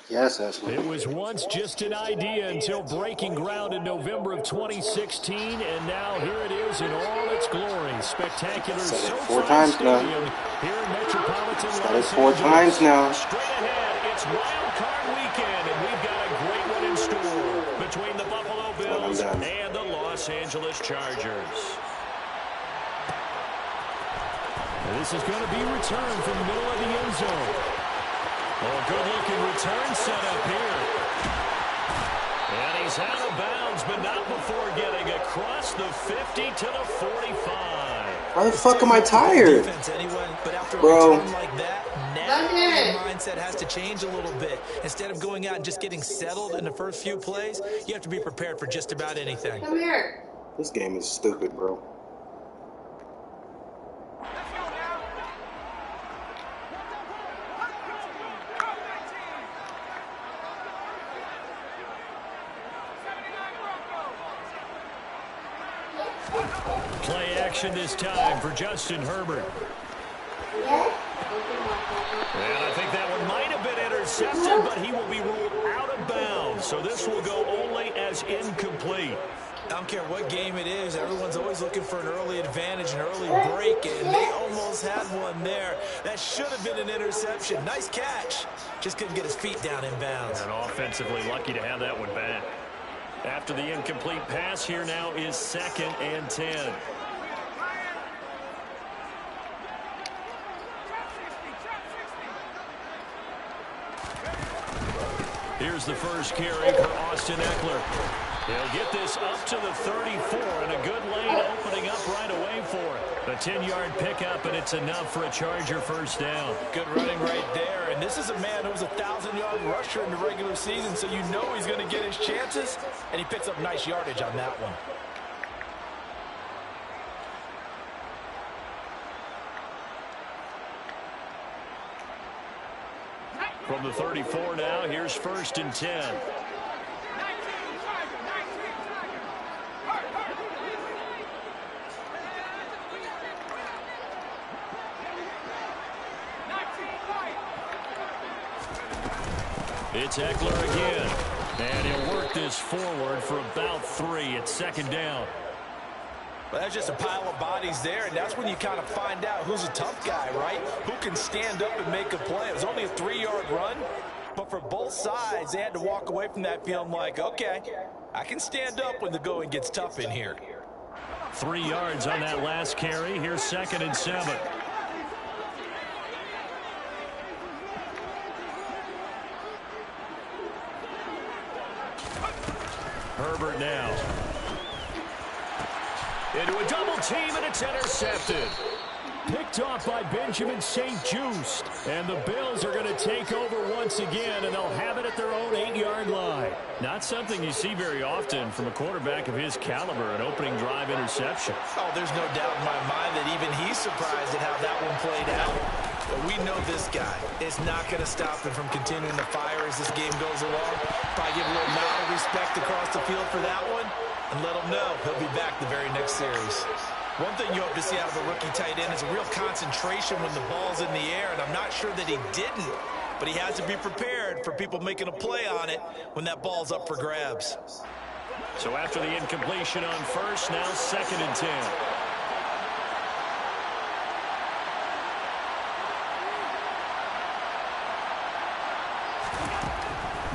Yes, Ashley. It was once just an idea until breaking ground in November of 2016, and now here it is in all its glory. Spectacular SoFi Stadium here in Metropolitan Los Angeles. 4 times now. Straight ahead, it's Wildcard weekend, and we've got a great one in store between the Buffalo Bills and the Los Angeles Chargers. And this is going to be returned from the middle of the end zone. Oh, good-looking return set up here. And he's out of bounds, but not before getting across the 50 to the 45. Why the fuck am I tired? Bro. Like that, now your mindset has to change a little bit. Instead of going out and just getting settled in the first few plays, you have to be prepared for just about anything. Come here. This game is stupid, bro. Play action this time for Justin Herbert. And I think that one might have been intercepted, but he will be ruled out of bounds. So this will go only as incomplete. I don't care what game it is. Everyone's always looking for an early advantage, an early break, and they almost had one there. That should have been an interception. Nice catch. Just couldn't get his feet down in bounds. And offensively lucky to have that one back. After the incomplete pass, here now is 2nd and 10. Here's the first carry for Austin Eckler. He'll get this up to the 34, and a good lane opening up right away for it. A 10-yard pickup, and it's enough for a Charger first down. Good running right there, and this is a man who was a 1,000-yard rusher in the regular season, so you know he's going to get his chances, and he picks up nice yardage on that one. From the 34 now, here's 1st and 10. It's Eckler again, and he'll work this forward for about 3. It's 2nd down. Well, that's just a pile of bodies there, and that's when you kind of find out who's a tough guy, right? Who can stand up and make a play. It was only a 3-yard run, but for both sides, they had to walk away from that feeling like, okay, I can stand up when the going gets tough in here. 3 yards on that last carry. Here's 2nd and 7. Herbert now. Into a double team, and it's intercepted. Picked off by Benjamin St-Juste. And the Bills are going to take over once again, and they'll have it at their own 8-yard line. Not something you see very often from a quarterback of his caliber, an opening drive interception. Oh, there's no doubt in my mind that even he's surprised at how that one played out. But we know this guy is not going to stop him from continuing to fire as this game goes along. Probably give a little nod of respect across the field for that one, and let him know he'll be back the very next series. One thing you hope to see out of a rookie tight end is a real concentration when the ball's in the air, and I'm not sure that he didn't, but he has to be prepared for people making a play on it when that ball's up for grabs. So after the incompletion on first, now 2nd and 10.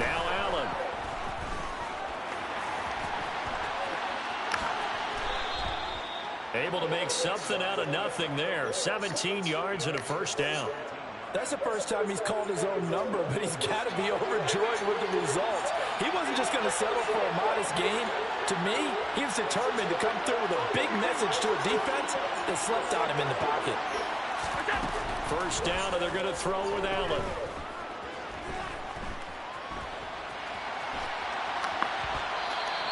Now Allen. Able to make something out of nothing there. 17 yards and a first down. That's the first time he's called his own number, but he's got to be overjoyed with the results. He wasn't just going to settle for a modest gain. To me, he was determined to come through with a big message to a defense that slept on him in the pocket. First down, and they're going to throw with Allen.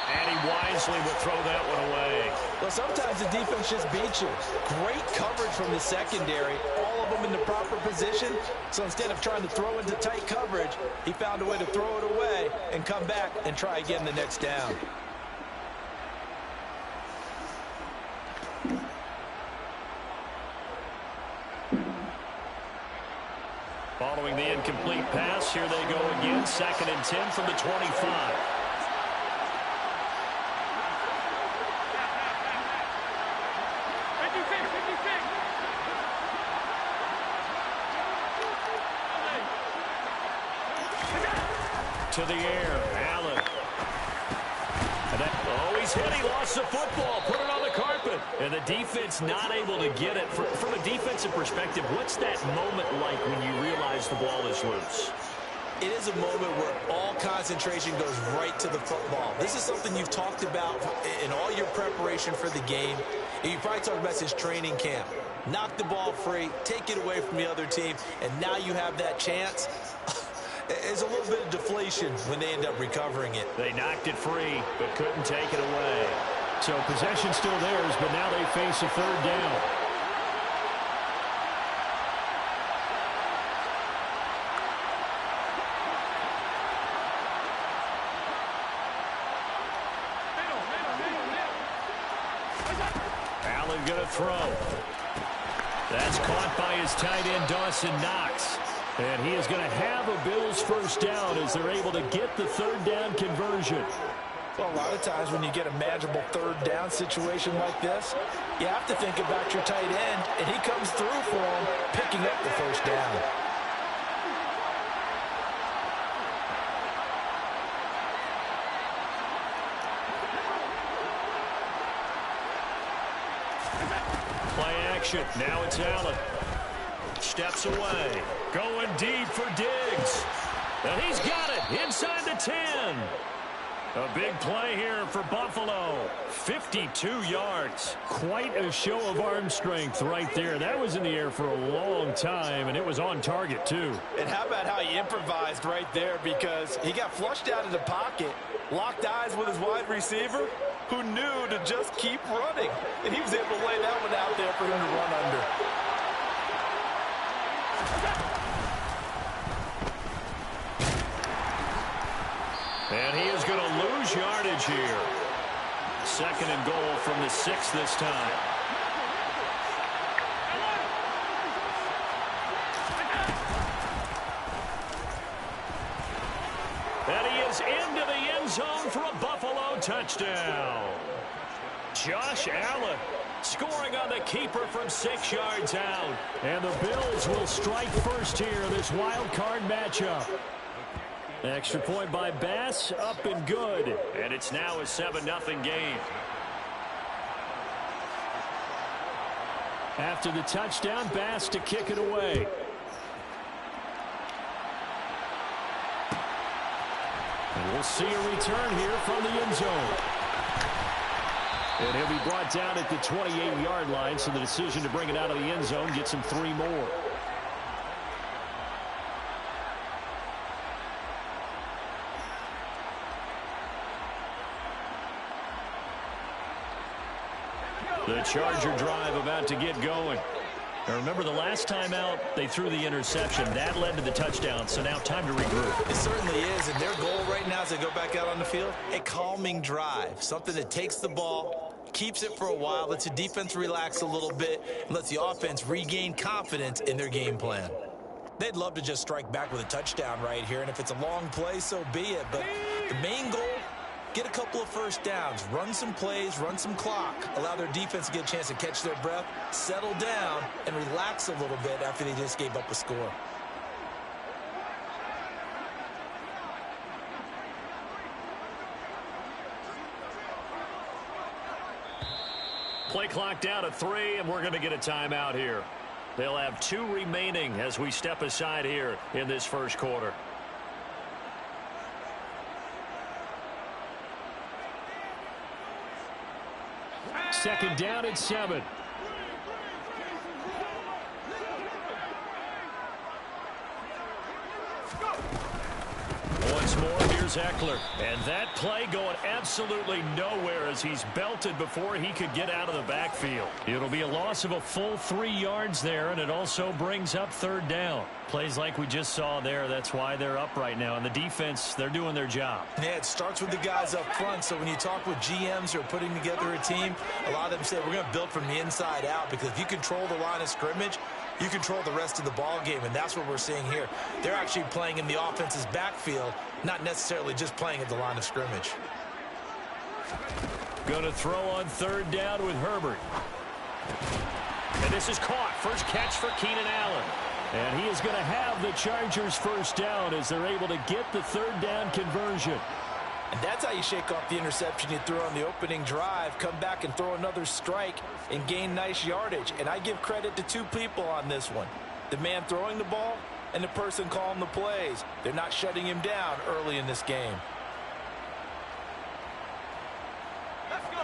And he wisely would throw that one away. Well, sometimes the defense just beats you. Great coverage from the secondary, all of them in the proper position. So instead of trying to throw into tight coverage, he found a way to throw it away and come back and try again the next down. Following the incomplete pass, here they go again. 2nd and 10 from the 25. To the air, Allen. He's hit. He lost the football. Put it on the carpet. And the defense not able to get it. From a defensive perspective, what's that moment like when you realize the ball is loose? It is a moment where all concentration goes right to the football. This is something you've talked about in all your preparation for the game. And you probably talked about this training camp. Knock the ball free, take it away from the other team, and now you have that chance. There's a little bit of deflation when they end up recovering it. They knocked it free, but couldn't take it away. So possession still theirs, but now they face a 3rd down. Allen gonna throw. That's caught by his tight end, Dawson Knox. And he is going to have a Bills first down as they're able to get the 3rd down conversion. Well, a lot of times when you get a manageable 3rd down situation like this, you have to think about your tight end, and he comes through for him, picking up the first down. Play action. Now it's Allen. Steps away. Going deep for Diggs. And he's got it inside the 10. A big play here for Buffalo. 52 yards. Quite a show of arm strength right there. That was in the air for a long time, and it was on target, too. And how about how he improvised right there, because he got flushed out of the pocket, locked eyes with his wide receiver, who knew to just keep running. And he was able to lay that one out there for him to run under. And he is going to lose yardage here. 2nd and goal from the 6 this time. And he is into the end zone for a Buffalo touchdown. Josh Allen scoring on the keeper from 6 yards out. And the Bills will strike first here, this wild card matchup. Extra point by Bass, up and good. And it's now a 7-0 game. After the touchdown, Bass to kick it away. We'll see a return here from the end zone. And he'll be brought down at the 28-yard line, so the decision to bring it out of the end zone gets him 3 more. The Charger drive about to get going. Now remember, the last time out, they threw the interception. That led to the touchdown, so now time to regroup. It certainly is, and their goal right now as they go back out on the field, a calming drive, something that takes the ball, keeps it for a while, lets the defense relax a little bit, and lets the offense regain confidence in their game plan. They'd love to just strike back with a touchdown right here, and if it's a long play, so be it. But the main goal, get a couple of first downs, run some plays, run some clock, allow their defense to get a chance to catch their breath, settle down, and relax a little bit after they just gave up a score. Play clock down to 3, and we're going to get a timeout here. They'll have 2 remaining as we step aside here in this first quarter. Second down at 7. Once more, here's Eckler. And that play going absolutely nowhere as he's belted before he could get out of the backfield. It'll be a loss of a full 3 yards there, and it also brings up 3rd down. Plays like we just saw there, that's why they're up right now. And the defense, they're doing their job. Yeah, it starts with the guys up front. So when you talk with GMs who are putting together a team, a lot of them say we're going to build from the inside out, because if you control the line of scrimmage, you control the rest of the ball game, and that's what we're seeing here. They're actually playing in the offense's backfield, not necessarily just playing at the line of scrimmage. Going to throw on 3rd down with Herbert. And this is caught. First catch for Keenan Allen. And he is going to have the Chargers first down as they're able to get the 3rd down conversion. And that's how you shake off the interception you threw on the opening drive, come back and throw another strike and gain nice yardage. And I give credit to 2 people on this one. The man throwing the ball and the person calling the plays. They're not shutting him down early in this game. Let's go.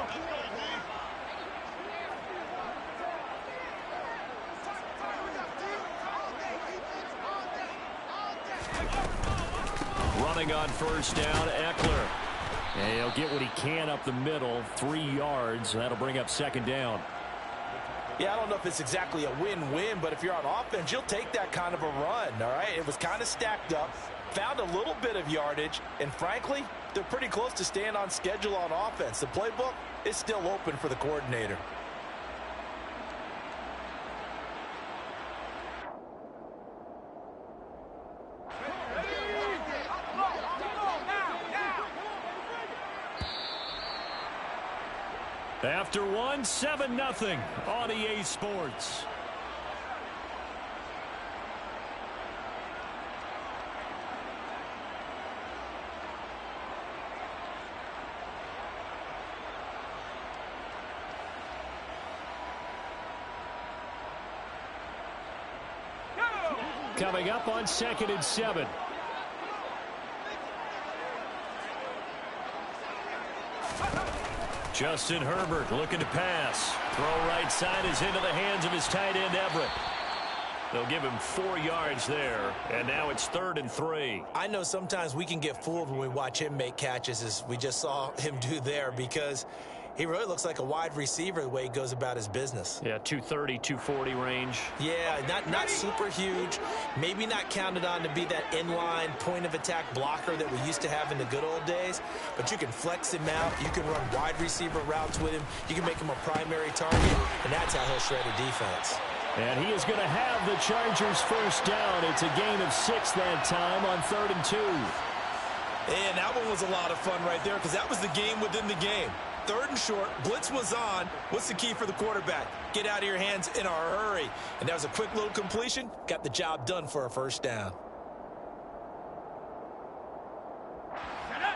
Running on first down, Eckler. And he'll get what he can up the middle, 3 yards. That'll bring up 2nd down. Yeah, I don't know if it's exactly a win-win, but if you're on offense, you'll take that kind of a run, all right? It was kind of stacked up, found a little bit of yardage, and frankly, they're pretty close to staying on schedule on offense. The playbook is still open for the coordinator. After 1, 7-0 on EA Sports. Coming up on 2nd and 7. Justin Herbert looking to pass. Throw right side is into the hands of his tight end, Everett. They'll give him 4 yards there, and now it's 3rd and 3. I know sometimes we can get fooled when we watch him make catches, as we just saw him do there, because he really looks like a wide receiver the way he goes about his business. Yeah, 230, 240 range. Yeah, not super huge. Maybe not counted on to be that inline point-of-attack blocker that we used to have in the good old days. But you can flex him out. You can run wide receiver routes with him. You can make him a primary target, and that's how he'll shred a defense. And he is going to have the Chargers first down. It's a gain of 6 that time on 3rd and 2. And that one was a lot of fun right there, because that was the game within the game. 3rd and short, blitz was on. What's the key for the quarterback? Get out of your hands in a hurry. And that was a quick little completion. Got the job done for a first down.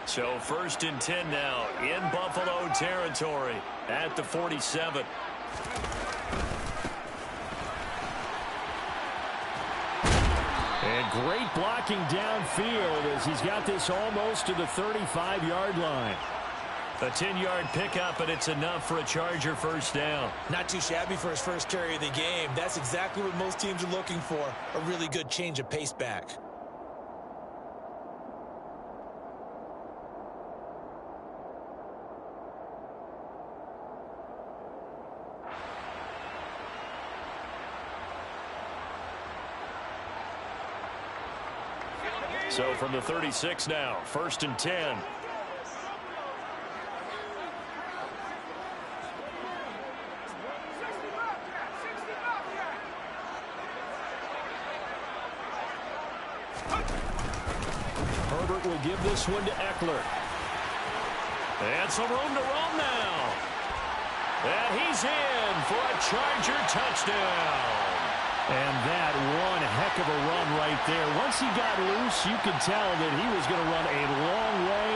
So 1st and 10 now in Buffalo territory at the 47. And great blocking downfield as he's got this almost to the 35-yard line. A 10-yard pickup, and it's enough for a Charger first down. Not too shabby for his first carry of the game. That's exactly what most teams are looking for, a really good change of pace back. So from the 36 now, 1st and 10. Herbert will give this one to Eckler. And some room to roam now. And he's in for a Charger touchdown. And that one heck of a run right there. Once he got loose, you could tell that he was going to run a long way.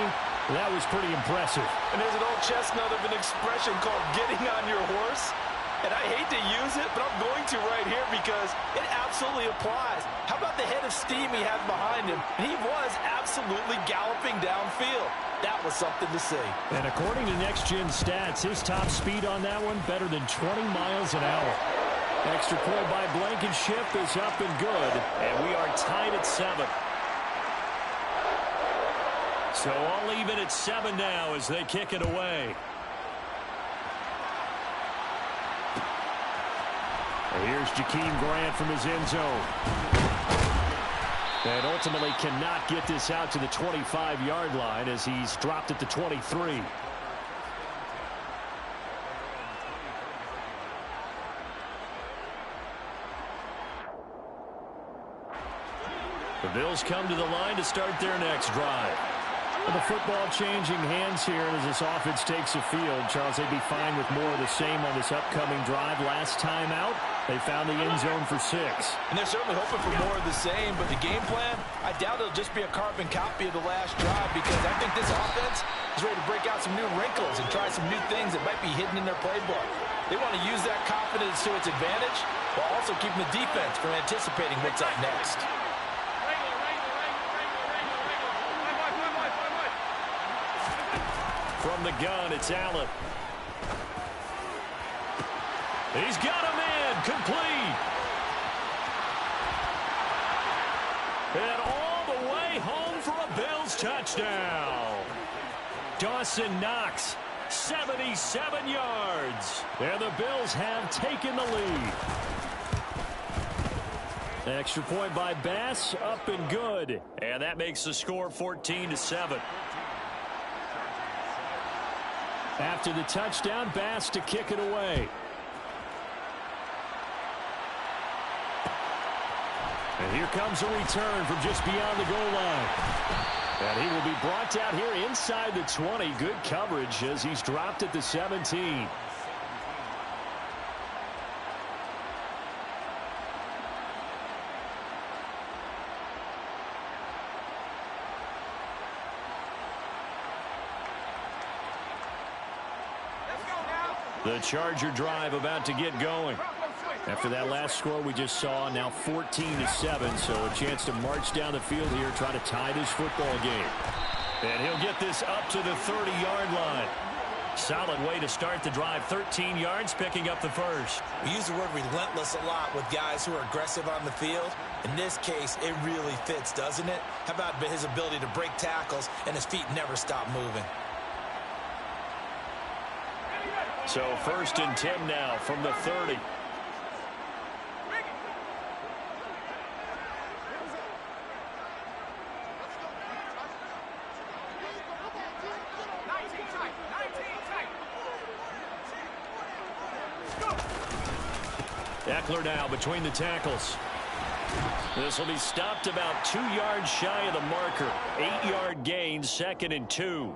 That was pretty impressive. And there's an old chestnut of an expression called getting on your horse. And I hate to use it, but I'm going to right here because it absolutely applies. How about the head of steam he has behind him? He was absolutely galloping downfield. That was something to see. And according to Next Gen Stats, his top speed on that one better than 20 miles an hour. Extra point by Blankenship is up and good, and we are tied at 7. So all even at 7 now as they kick it away. And here's Jakeem Grant from his end zone. And ultimately cannot get this out to the 25-yard line as he's dropped at the 23. The Bills come to the line to start their next drive. With the football changing hands here as this offense takes the field. Charles, they'd be fine with more of the same on this upcoming drive. Last time out, they found the end zone for 6. And they're certainly hoping for more of the same, but the game plan, I doubt it'll just be a carbon copy of the last drive because I think this offense is ready to break out some new wrinkles and try some new things that might be hidden in their playbook. They want to use that confidence to its advantage while also keeping the defense from anticipating what's up next. From the gun, it's Allen. He's got him in, complete. And all the way home for a Bills touchdown. Dawson Knox, 77 yards. And the Bills have taken the lead. Extra point by Bass, up and good. And that makes the score 14-7. After the touchdown, Bass to kick it away. And here comes a return from just beyond the goal line. And he will be brought down here inside the 20. Good coverage as he's dropped at the 17. The Charger drive about to get going. After that last score we just saw, now 14-7, so a chance to march down the field here, try to tie this football game. And he'll get this up to the 30-yard line. Solid way to start the drive, 13 yards, picking up the first. We use the word relentless a lot with guys who are aggressive on the field. In this case, it really fits, doesn't it? How about his ability to break tackles and his feet never stop moving? So 1st and 10 now from the 30. Eckler now between the tackles. This will be stopped about 2 yards shy of the marker. 8-yard gain, 2nd and 2.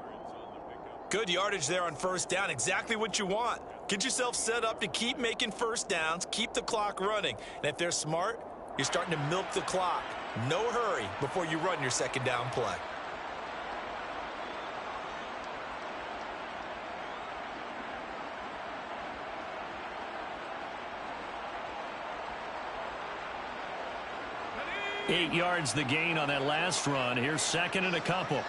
Good yardage there on first down. Exactly what you want. Get yourself set up to keep making first downs, keep the clock running. And if they're smart, you're starting to milk the clock. No hurry before you run your second down play. 8 yards the gain on that last run. Here's second and a couple.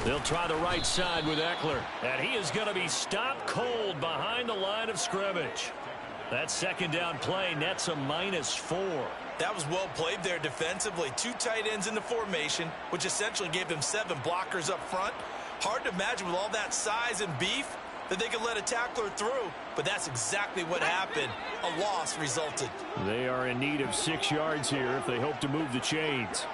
They'll try the right side with Eckler. And he is going to be stopped cold behind the line of scrimmage. That second down play nets a -4. That was well played there defensively. 2 tight ends in the formation, which essentially gave them 7 blockers up front. Hard to imagine with all that size and beef that they could let a tackler through. But that's exactly what happened. A loss resulted. They are in need of 6 yards here if they hope to move the chains.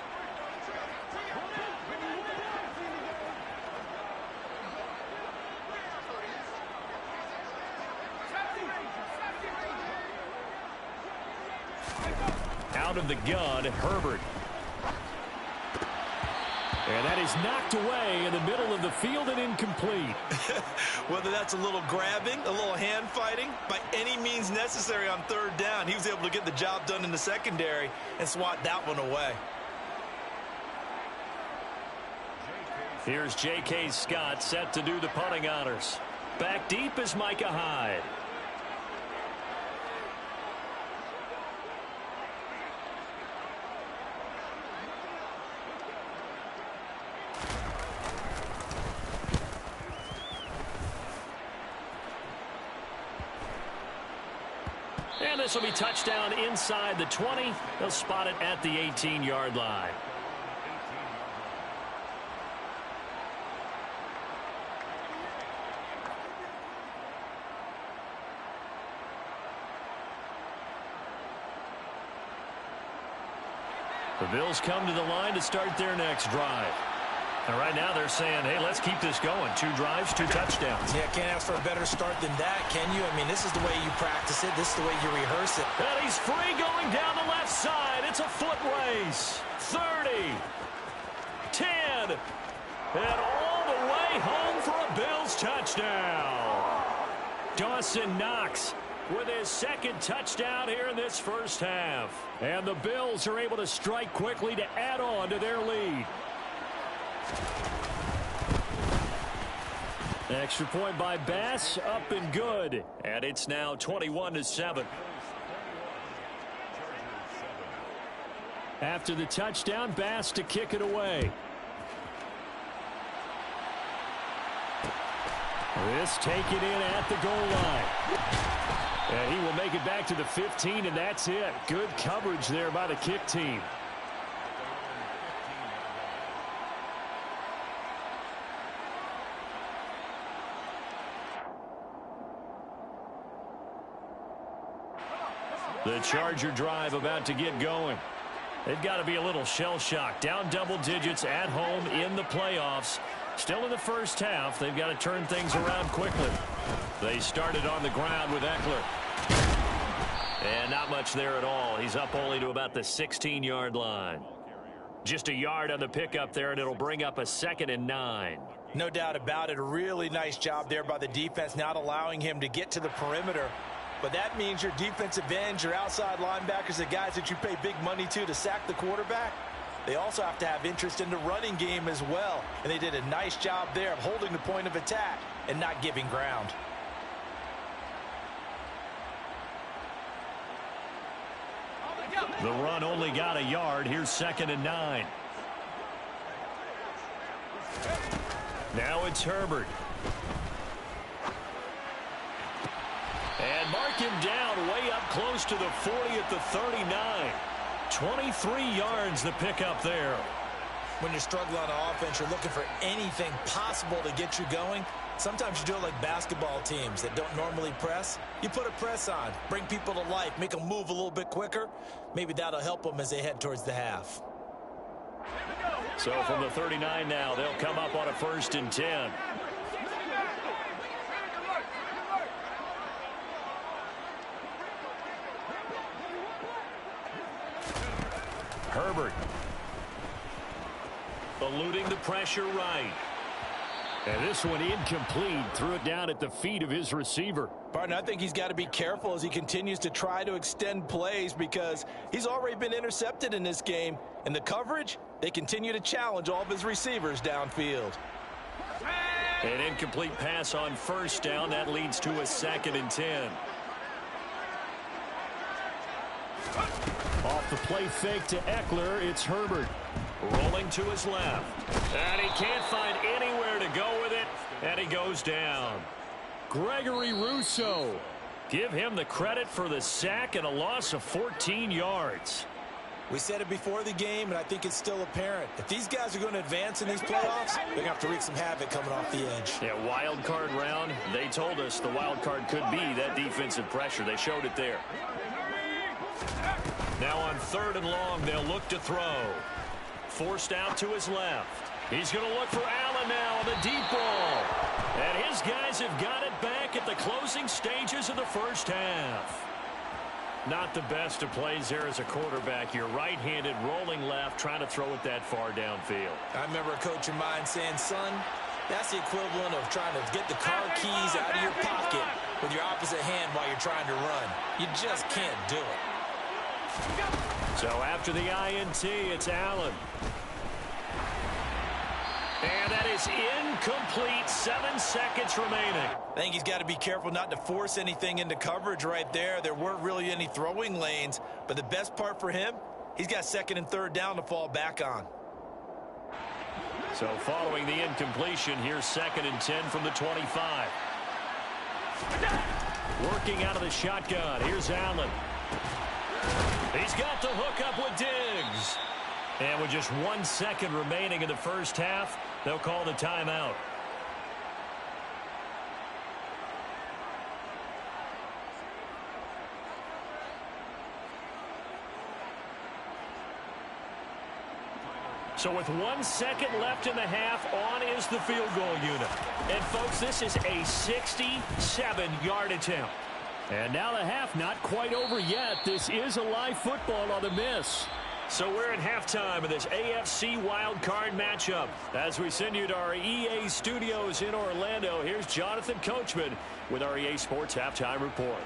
Out of the gun, Herbert. And that is knocked away in the middle of the field and incomplete. Whether that's a little grabbing, a little hand fighting, by any means necessary on 3rd down, he was able to get the job done in the secondary and swat that one away. Here's J.K. Scott set to do the punting honors. Back deep is Micah Hyde. And this will be touchdown inside the 20. They'll spot it at the 18-yard line. The Bills come to the line to start their next drive. And right now they're saying, hey, let's keep this going. 2 drives, 2 touchdowns. Yeah, can't ask for a better start than that, can you? I mean, this is the way you practice it. This is the way you rehearse it. And he's free going down the left side. It's a foot race. 30, 10, and all the way home for a Bills touchdown. Dawson Knox with his 2nd touchdown here in this first half. And the Bills are able to strike quickly to add on to their lead. Extra point by Bass, up and good. And it's now 21-7. After the touchdown, Bass to kick it away. This taken in at the goal line. And he will make it back to the 15, and that's it. Good coverage there by the kick team. The Charger drive about to get going. They've got to be a little shell-shocked. Down double digits at home in the playoffs. Still in the first half. They've got to turn things around quickly. They started on the ground with Eckler. And not much there at all. He's up only to about the 16-yard line. Just a yard on the pickup there, and it'll bring up a 2nd and 9. No doubt about it. A really nice job there by the defense, not allowing him to get to the perimeter. But that means your defensive ends, your outside linebackers, the guys that you pay big money to sack the quarterback, they also have to have interest in the running game as well. And they did a nice job there of holding the point of attack and not giving ground. The run only got a yard. Here's 2nd and 9. Now it's Herbert. And mark him down way up close to the 40 at the 39. 23 yards the pickup there. When you're struggling on offense, you're looking for anything possible to get you going. Sometimes you do it like basketball teams that don't normally press. You put a press on, bring people to life, make them move a little bit quicker. Maybe that'll help them as they head towards the half. So from the 39 now, they'll come up on a 1st and 10. Herbert eluding the pressure right. And this one incomplete. Threw it down at the feet of his receiver. Partner, I think he's got to be careful as he continues to try to extend plays because he's already been intercepted in this game. And the coverage, they continue to challenge all of his receivers downfield. An incomplete pass on first down. That leads to a 2nd and 10. Off the play fake to Eckler, it's Herbert. Rolling to his left. And he can't find anywhere to go with it. And he goes down. Gregory Rousseau. Give him the credit for the sack and a loss of 14 yards. We said it before the game, and I think it's still apparent. If these guys are going to advance in these playoffs, they're going to have to wreak some havoc coming off the edge. Yeah, wild card round. They told us the wild card could be that defensive pressure. They showed it there. Now on 3rd and long, they'll look to throw. Forced out to his left. He's going to look for Allen now on the deep ball. And his guys have got it back at the closing stages of the first half. Not the best of plays there as a quarterback. You're right-handed, rolling left, trying to throw it that far downfield. I remember a coach of mine saying, son, that's the equivalent of trying to get the car keys out of your pocket with your opposite hand while you're trying to run. You just can't do it. So after the INT, it's Allen. And that is incomplete. 7 seconds remaining. I think he's got to be careful not to force anything into coverage right there. There weren't really any throwing lanes. But the best part for him, he's got 2nd and 3rd down to fall back on. So following the incompletion, here's 2nd and 10 from the 25. Working out of the shotgun. Here's Allen. He's got the hook up with Diggs. And with just 1 second remaining in the first half, they'll call the timeout. So with 1 second left in the half, on is the field goal unit. And folks, this is a 67-yard attempt. And now the half not quite over yet. This is a live football on the miss. So we're at halftime of this AFC Wildcard matchup. As we send you to our EA studios in Orlando, here's Jonathan Coachman with our EA Sports Halftime Report.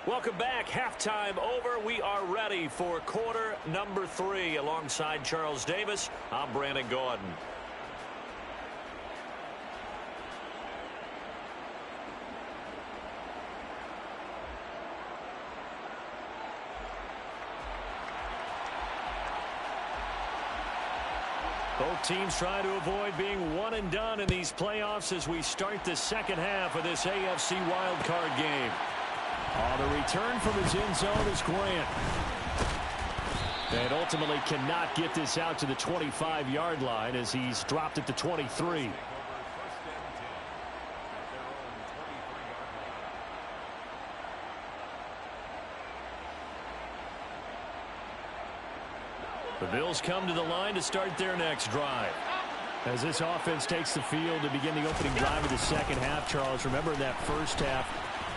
Welcome back. Halftime over. We are ready for quarter number 3. Alongside Charles Davis, I'm Brandon Gordon. Both teams trying to avoid being one and done in these playoffs as we start the second half of this AFC wildcard game. On the return from his end zone is Grant. And ultimately cannot get this out to the 25-yard line as he's dropped at the 23. The Bills come to the line to start their next drive. As this offense takes the field to begin the opening drive of the second half, Charles, remember that first half,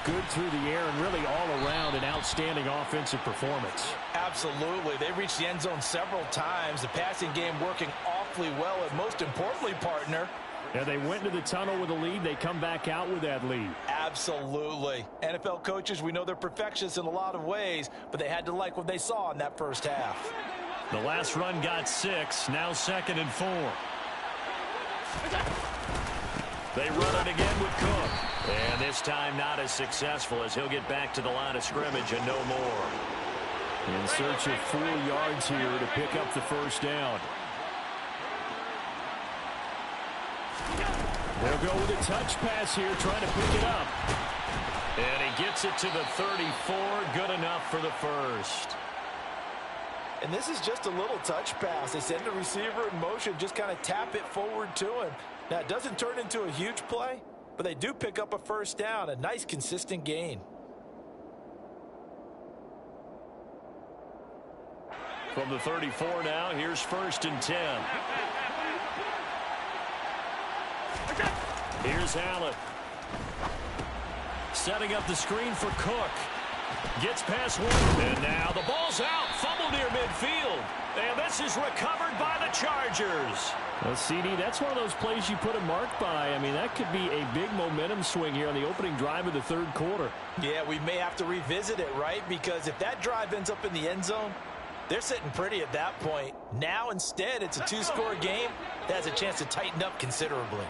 good through the air and really all around an outstanding offensive performance. Absolutely. They reached the end zone several times. The passing game working awfully well, and most importantly, partner, yeah, they went into the tunnel with a lead. They come back out with that lead. Absolutely. NFL coaches, we know they're perfectionists in a lot of ways, but they had to like what they saw in that first half. The last run got 6. Now 2nd and 4. They run it again with Cook. And this time not as successful as he'll get back to the line of scrimmage and no more. In search of 4 yards here to pick up the first down. They'll go with a touch pass here, trying to pick it up. And he gets it to the 34. Good enough for the first. And this is just a little touch pass. They send the receiver in motion, just kind of tap it forward to him. Now, it doesn't turn into a huge play, but they do pick up a first down, a nice, consistent gain. From the 34 now, here's 1st and 10. Here's Allen. Setting up the screen for Cook. Gets past one. And now the ball's out. Fumble near midfield. And this is recovered by the Chargers. Well, CD, that's one of those plays you put a mark by. I mean, that could be a big momentum swing here on the opening drive of the third quarter. Yeah, we may have to revisit it, right? Because if that drive ends up in the end zone, they're sitting pretty at that point. Now, instead, it's a two-score game that has a chance to tighten up considerably.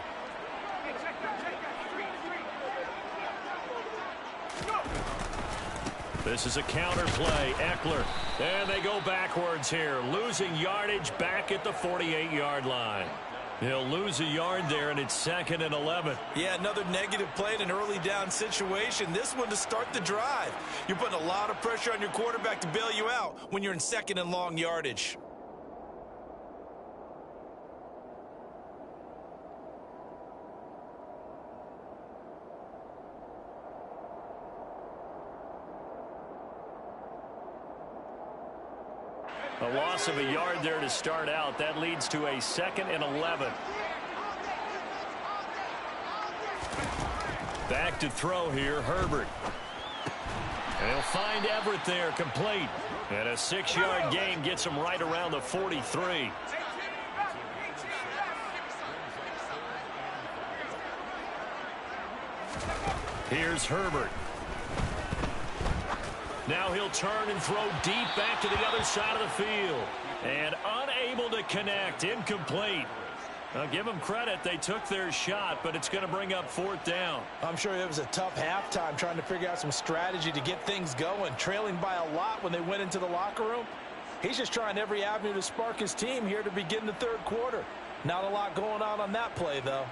This is a counter play. Eckler. And they go backwards here. Losing yardage back at the 48-yard line. He'll lose a yard there, and it's 2nd and 11. Yeah, another negative play in an early down situation. This one to start the drive. You're putting a lot of pressure on your quarterback to bail you out when you're in 2nd and long yardage. A loss of a yard there to start out. That leads to a 2nd and 11. Back to throw here, Herbert. And he'll find Everett there, complete. And a 6-yard gain gets him right around the 43. Here's Herbert. Now he'll turn and throw deep back to the other side of the field. And unable to connect. Incomplete. I'll give them credit. They took their shot, but it's going to bring up 4th down. I'm sure it was a tough halftime trying to figure out some strategy to get things going. Trailing by a lot when they went into the locker room. He's just trying every avenue to spark his team here to begin the third quarter. Not a lot going on that play, though.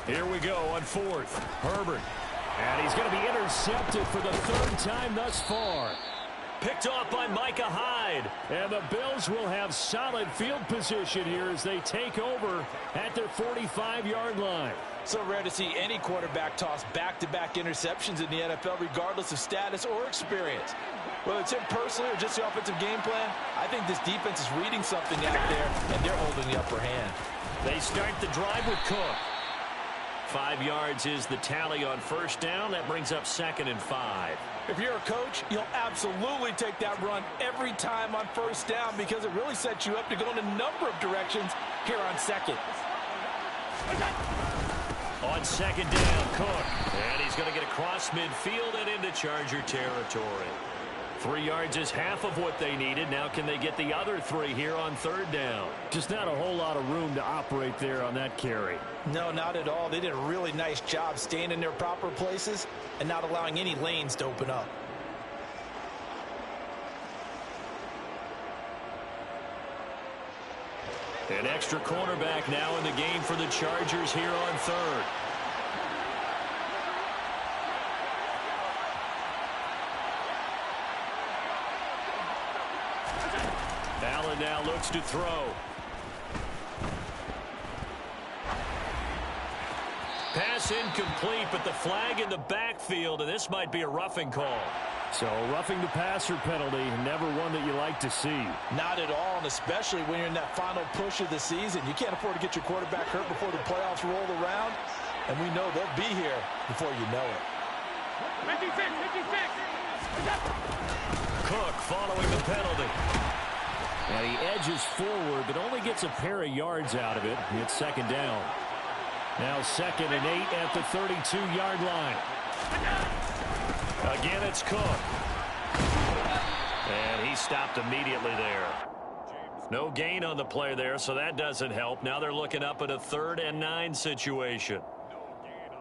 Here we go on 4th. Herbert. And he's going to be intercepted for the 3rd time thus far. Picked off by Micah Hyde. And the Bills will have solid field position here as they take over at their 45-yard line. So rare to see any quarterback toss back-to-back interceptions in the NFL, regardless of status or experience. Whether it's him personally or just the offensive game plan, I think this defense is reading something out there, and they're holding the upper hand. They start the drive with Cook. 5 yards is the tally on 1st down. That brings up 2nd and 5. If you're a coach, you'll absolutely take that run every time on 1st down because it really sets you up to go in a number of directions here on 2nd. On 2nd down, Cook. And he's going to get across midfield and into Charger territory. 3 yards is half of what they needed. Now can they get the other 3 here on 3rd down? Just not a whole lot of room to operate there on that carry. No, not at all. They did a really nice job staying in their proper places and not allowing any lanes to open up. An extra cornerback now in the game for the Chargers here on 3rd. Allen now looks to throw. Pass incomplete, but the flag in the backfield, and this might be a roughing call. So roughing the passer penalty, never one that you like to see. Not at all, and especially when you're in that final push of the season. You can't afford to get your quarterback hurt before the playoffs roll around, and we know they'll be here before you know it. 56. Cook following the penalty. And he edges forward, but only gets a pair of yards out of it. It's 2nd down. Now 2nd and 8 at the 32-yard line. Again, it's Cook. And he stopped immediately there. No gain on the play there, so that doesn't help. Now they're looking up at a 3rd and 9 situation.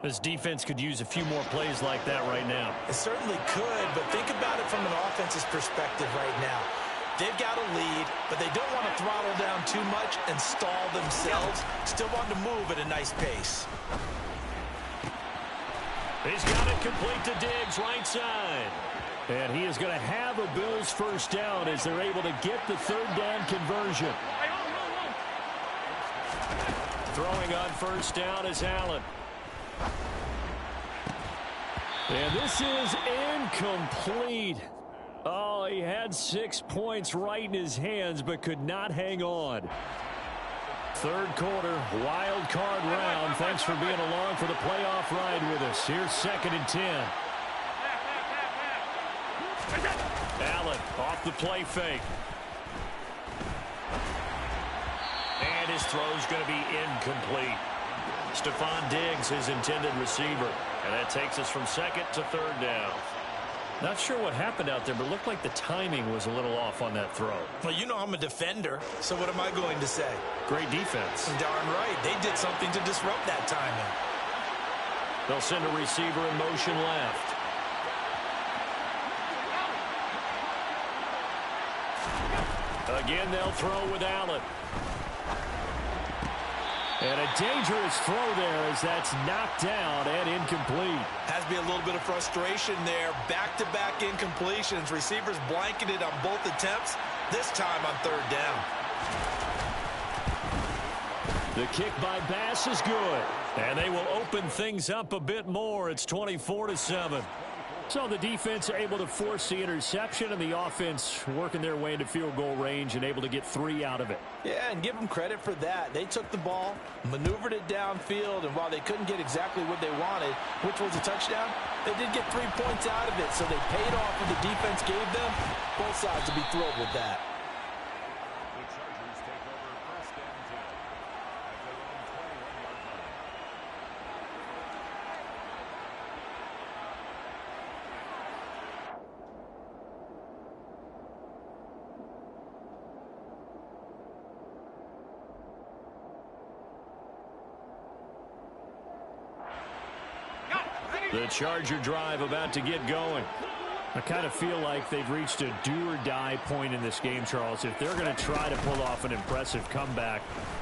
This defense could use a few more plays like that right now. It certainly could, but think about it from an offense's perspective right now. They've got a lead, but they don't want to throttle down too much and stall themselves. Still want to move at a nice pace. He's got it complete to Diggs, right side. And he is going to have a Bills 1st down as they're able to get the 3rd down conversion. Throwing on 1st down is Allen. And this is incomplete. Oh, he had 6 points right in his hands, but could not hang on. Third quarter, wild card round. Thanks for being along for the playoff ride with us. Here's 2nd and 10. Allen off the play fake. And his throw's going to be incomplete. Stephon Diggs, his intended receiver. And that takes us from 2nd to 3rd down. Not sure what happened out there, but it looked like the timing was a little off on that throw. Well, you know I'm a defender, so what am I going to say? Great defense. Darn right. They did something to disrupt that timing. They'll send a receiver in motion left. Again, they'll throw with Allen. And a dangerous throw there as that's knocked down and incomplete. Has to be a little bit of frustration there. Back-to-back incompletions. Receivers blanketed on both attempts, this time on 3rd down. The kick by Bass is good. And they will open things up a bit more. It's 24-7. So the defense able to force the interception, and the offense working their way into field goal range and able to get 3 out of it. Yeah, and give them credit for that. They took the ball, maneuvered it downfield, and while they couldn't get exactly what they wanted, which was a touchdown, they did get 3 points out of it, so they paid off what the defense gave them. Both sides will be thrilled with that. The Chargers take over 1st and 10 at their own 21-yard line. The Charger drive about to get going. I kind of feel like they've reached a do-or-die point in this game, Charles. If they're going to try to pull off an impressive comeback,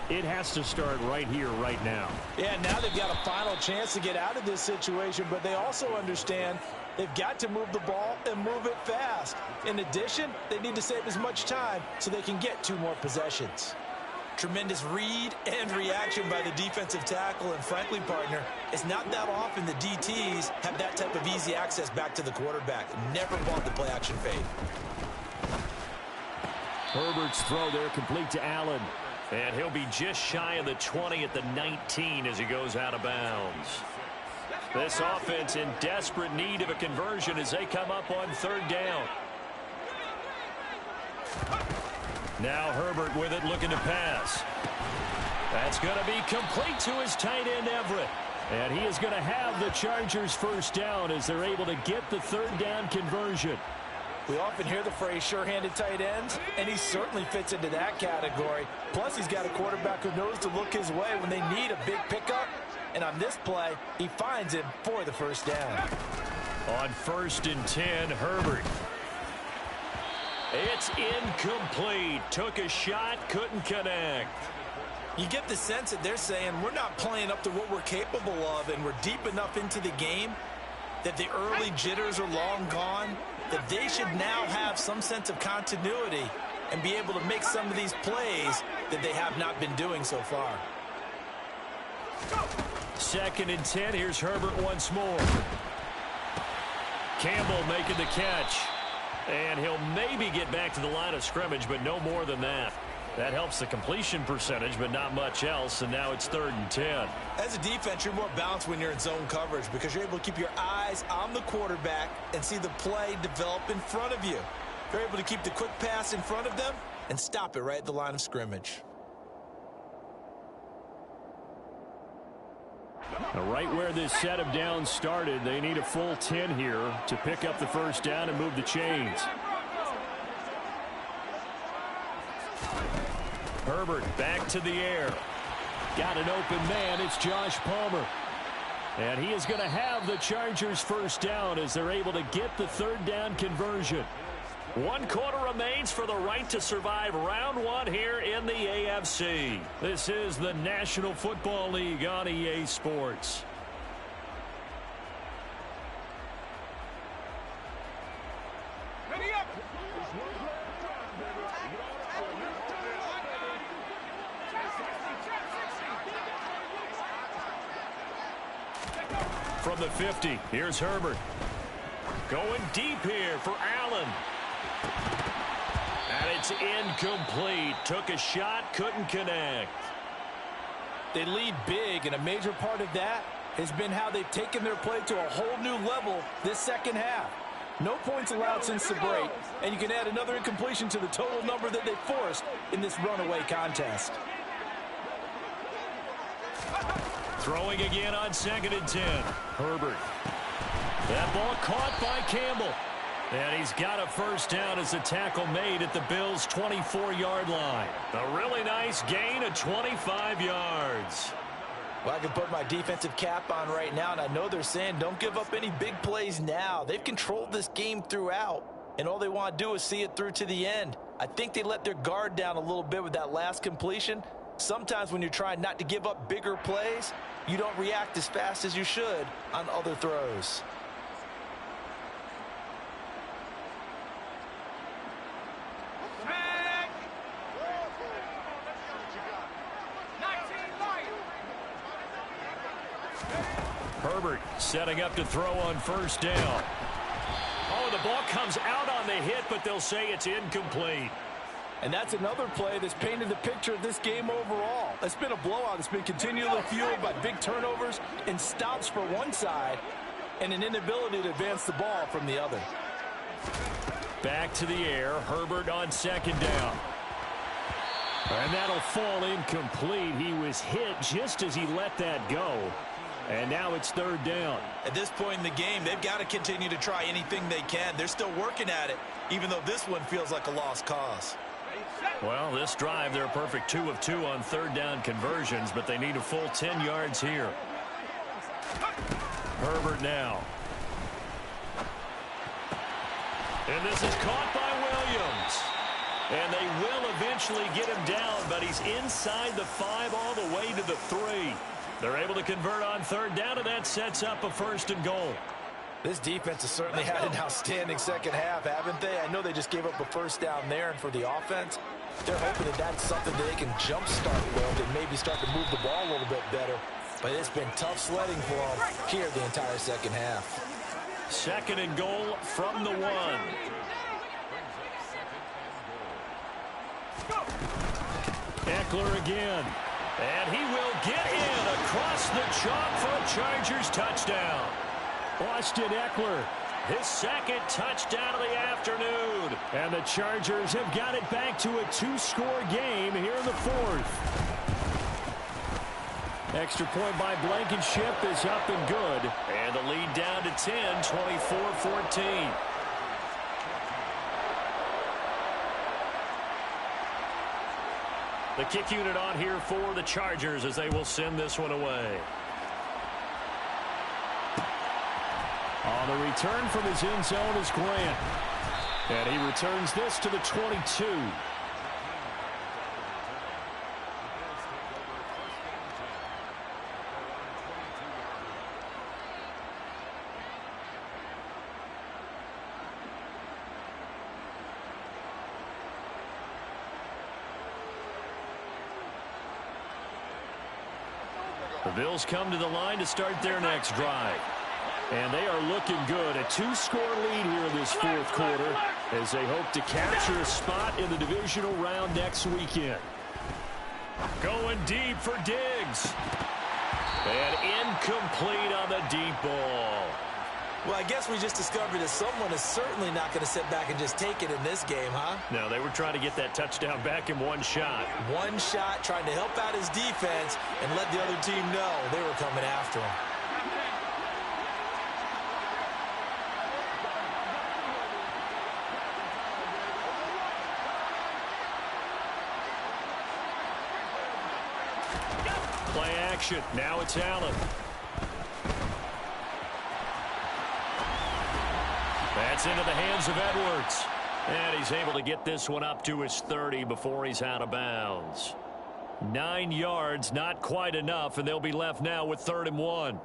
it has to start right here, right now. Yeah, now they've got a final chance to get out of this situation, but they also understand they've got to move the ball and move it fast. In addition, they need to save as much time so they can get 2 more possessions. Tremendous read and reaction by the defensive tackle, and frankly, partner, it's not that often the DTs have that type of easy access back to the quarterback. Never bought the play-action fade. Herbert's throw there complete to Allen. And he'll be just shy of the 20 at the 19 as he goes out of bounds. This offense in desperate need of a conversion as they come up on 3rd down. Now Herbert with it, looking to pass. That's going to be complete to his tight end, Everett. And he is going to have the Chargers 1st down as they're able to get the 3rd down conversion. We often hear the phrase sure-handed tight ends, and he certainly fits into that category. Plus, he's got a quarterback who knows to look his way when they need a big pickup. And on this play, he finds him for the 1st down. On 1st and 10, Herbert. It's incomplete. Took a shot, couldn't connect. You get the sense that they're saying we're not playing up to what we're capable of, and we're deep enough into the game that the early jitters are long gone, that they should now have some sense of continuity and be able to make some of these plays that they have not been doing so far. 2nd and 10. Here's Herbert once more. Campbell making the catch. And he'll maybe get back to the line of scrimmage, but no more than that. That helps the completion percentage, but not much else, and now it's 3rd and 10. As a defense, you're more balanced when you're in zone coverage because you're able to keep your eyes on the quarterback and see the play develop in front of you. You're able to keep the quick pass in front of them and stop it right at the line of scrimmage. Right where this set of downs started, they need a full 10 here to pick up the 1st down and move the chains. Herbert back to the air. Got an open man. It's Josh Palmer. And he is going to have the Chargers 1st down as they're able to get the 3rd down conversion. 1 quarter remains for the right to survive round 1 here in the AFC. This is the National Football League on EA Sports. Ready up! From the 50, here's Herbert. Going deep here for Allen. And it's incomplete. Took a shot, couldn't connect. They lead big, and a major part of that has been how they've taken their play to a whole new level this second half. No points allowed since the break, and you can add another incompletion to the total number that they forced in this runaway contest. Throwing again on 2nd and 10. Herbert. That ball caught by Campbell. And he's got a first down as a tackle made at the Bills' 24-yard line. A really nice gain of 25 yards. Well, I can put my defensive cap on right now, and I know they're saying don't give up any big plays now. They've controlled this game throughout, and all they want to do is see it through to the end. I think they let their guard down a little bit with that last completion. Sometimes when you're trying not to give up bigger plays, you don't react as fast as you should on other throws. Herbert setting up to throw on first down. Oh, the ball comes out on the hit, but they'll say it's incomplete. And that's another play that's painted the picture of this game overall. It's been a blowout. It's been continually fueled by big turnovers and stops for one side and an inability to advance the ball from the other. Back to the air. Herbert on 2nd down. And that'll fall incomplete. He was hit just as he let that go. And now it's 3rd down. At this point in the game, they've got to continue to try anything they can. They're still working at it, even though this one feels like a lost cause. Well, this drive, they're a perfect 2 of 2 on 3rd down conversions, but they need a full 10 yards here. Herbert now. And this is caught by Williams. And they will eventually get him down, but he's inside the 5 all the way to the 3. They're able to convert on 3rd down, and that sets up a 1st and goal. This defense has certainly had an outstanding second half, haven't they? I know they just gave up a first down there, and for the offense, they're hoping that that's something that they can jumpstart with and maybe start to move the ball a little bit better. But it's been tough sledding for them here the entire second half. 2nd and goal from the 1. Eckler again. And he will get in across the chalk for a Chargers touchdown. Austin Eckler, his 2nd touchdown of the afternoon. And the Chargers have got it back to a 2-score game here in the 4th. Extra point by Blankenship is up and good. And the lead down to 10, 24-14. The kick unit on here for the Chargers as they will send this one away. On the return from his end zone is Grant. And he returns this to the 22. The Bills come to the line to start their next drive. And they are looking good. A 2-score lead here in this 4th quarter as they hope to capture a spot in the divisional round next weekend. Going deep for Diggs. And incomplete on the deep ball. Well, I guess we just discovered that someone is certainly not going to sit back and just take it in this game, huh? No, they were trying to get that touchdown back in one shot. One shot, trying to help out his defense and let the other team know they were coming after him. Play action. Now it's Allen. That's into the hands of Edwards. And he's able to get this one up to his 30 before he's out of bounds. 9 yards, not quite enough, and they'll be left now with 3rd and 1.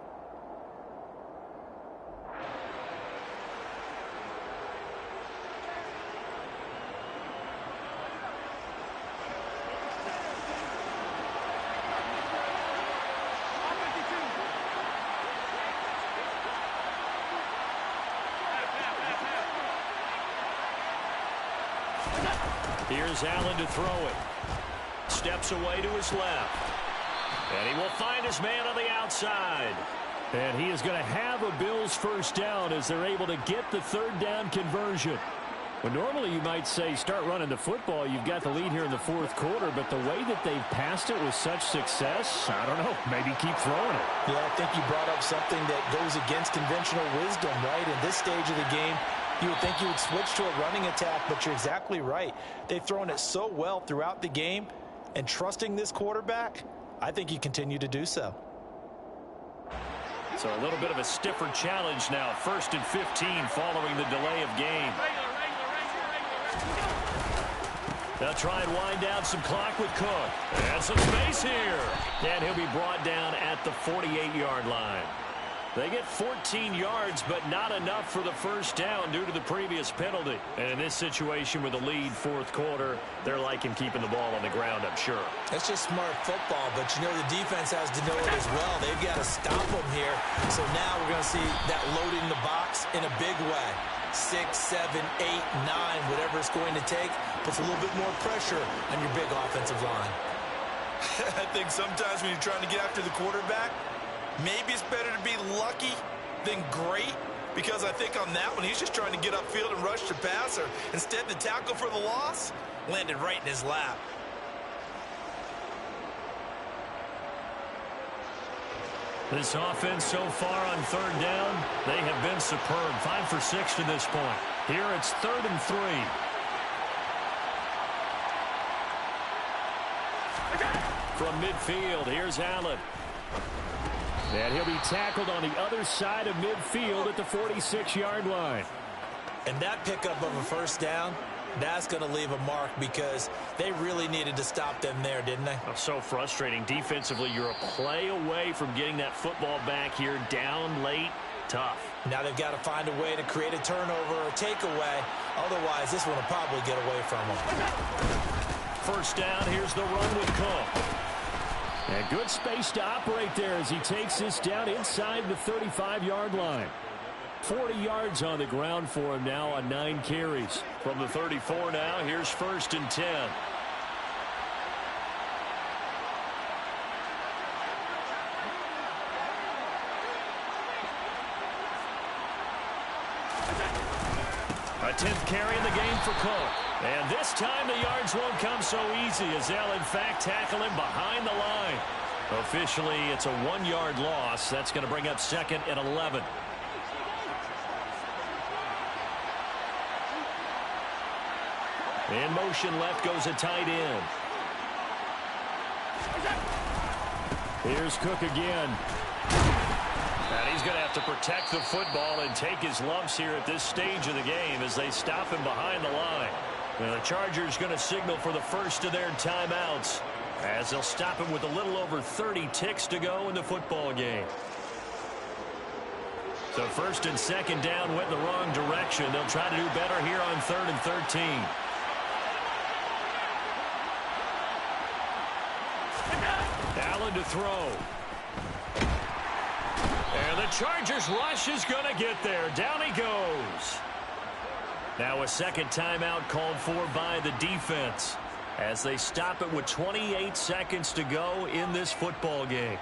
Here's Allen to throw it. Steps away to his left. And he will find his man on the outside. And he is going to have a Bills first down as they're able to get the third down conversion. Well, normally you might say start running the football. You've got the lead here in the fourth quarter, but the way that they've passed it with such success, I don't know, maybe keep throwing it. Yeah, I think you brought up something that goes against conventional wisdom, right? In this stage of the game, you would think you would switch to a running attack, but you're exactly right. They've thrown it so well throughout the game, and trusting this quarterback, I think you continue to do so. So a little bit of a stiffer challenge now. 1st and 15 following the delay of game. They'll try and wind down some clock with Cook. And some space here. And he'll be brought down at the 48-yard line. They get 14 yards, but not enough for the first down due to the previous penalty. And in this situation with the lead fourth quarter, they're liking keeping the ball on the ground, I'm sure. That's just smart football, but you know the defense has to know it as well. They've got to stop them here. So now we're going to see that loading the box in a big way. 6, 7, 8, 9, whatever it's going to take, puts a little bit more pressure on your big offensive line. I think sometimes when you're trying to get after the quarterback, maybe it's better to be lucky than great, because I think on that one, he's just trying to get upfield and rush the passer. Instead, the tackle for the loss landed right in his lap. This offense so far on third down, they have been superb. 5 for 6 to this point. Here it's 3rd and 3. From midfield, here's Allen. And he'll be tackled on the other side of midfield at the 46-yard line. And that pickup of a first down, that's going to leave a mark because they really needed to stop them there, didn't they? Oh, so frustrating. Defensively, you're a play away from getting that football back here. Down late, tough. Now they've got to find a way to create a turnover or takeaway. Otherwise, this one will probably get away from them. First down, here's the run with Cook. And good space to operate there as he takes this down inside the 35-yard line. 40 yards on the ground for him now on 9 carries. From the 34 now, here's 1st and 10. A 10th carry in the game for Cook. And this time the yards won't come so easy as they'll in fact tackle him behind the line. Officially, it's a 1-yard loss. That's going to bring up 2nd and 11. In motion left goes a tight end. Here's Cook again. And he's going to have to protect the football and take his lumps here at this stage of the game as they stop him behind the line. And the Chargers going to signal for the first of their timeouts as they'll stop him with a little over 30 ticks to go in the football game. So 1st and 2nd down went in the wrong direction. They'll try to do better here on 3rd and 13. Allen to throw. And the Chargers rush is going to get there. Down he goes. Now a second timeout called for by the defense as they stop it with 28 seconds to go in this football game.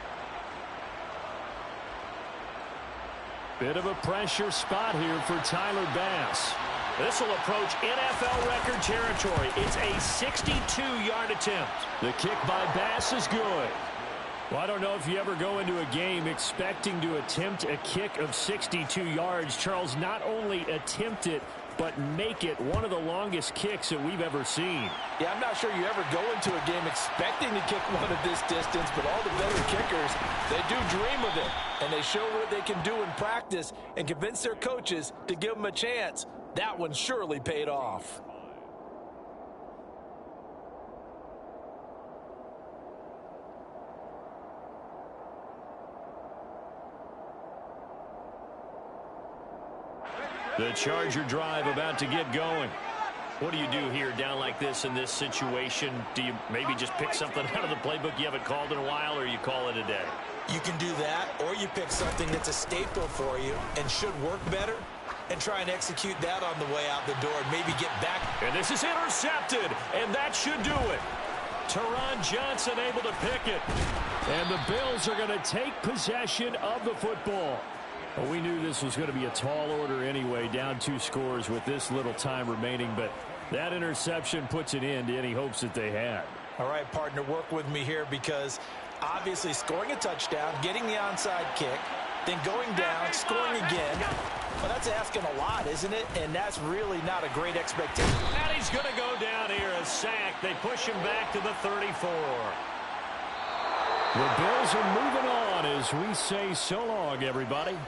Bit of a pressure spot here for Tyler Bass. This will approach NFL record territory. It's a 62-yard attempt. The kick by Bass is good. Well, I don't know if you ever go into a game expecting to attempt a kick of 62 yards. Charles, not only attempt it, but make it one of the longest kicks that we've ever seen. Yeah, I'm not sure you ever go into a game expecting to kick one of this distance, but all the better kickers, they do dream of it. And they show what they can do in practice and convince their coaches to give them a chance. That one surely paid off. The Charger drive about to get going. What do you do here down like this in this situation? Do you maybe just pick something out of the playbook you haven't called in a while, or you call it a day? You can do that, or you pick something that's a staple for you and should work better. and try and execute that on the way out the door and maybe get back. And this is intercepted, and that should do it. Teron Johnson able to pick it. And the Bills are going to take possession of the football. Well, we knew this was going to be a tall order anyway, down 2 scores with this little time remaining, but that interception puts an end to any hopes that they had. All right, partner, work with me here because obviously scoring a touchdown, getting the onside kick, then going down, scoring again. Well, that's asking a lot, isn't it? And that's really not a great expectation. And he's going to go down here, a sack. They push him back to the 34. The Bills are moving on as we say so long, everybody.